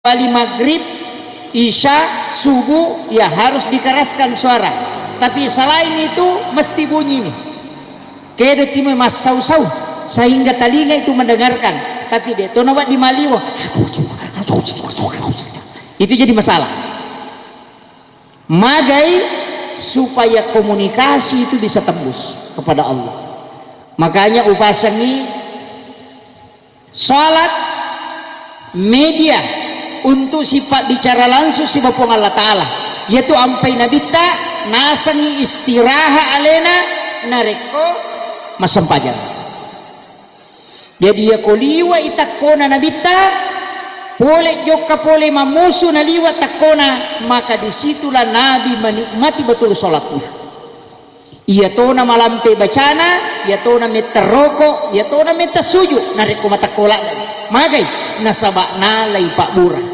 Wali maghrib, isya, subuh ya harus dikeraskan suara, tapi selain itu mesti bunyi nih kayak timai mas sau-sau sehingga telinga itu mendengarkan, tapi dia tonabat di maliwa itu jadi masalah. Magai supaya komunikasi itu bisa tembus kepada Allah. Makanya upasangi salat media untuk sifat bicara langsung si Bapong Allah Ta'ala, yaitu ampai nabita nasangi istiraha alena nareko masampajan. Jadi ya koliwa itakona nabita boleh joka boleh mamusu naliwa takona, maka disitulah Nabi menikmati betul sholatnya. Ia tona malampe bacana, ia tona meta rokok, ia tona meta sujud nareko mata kolak magai nasabak nalai pak burah.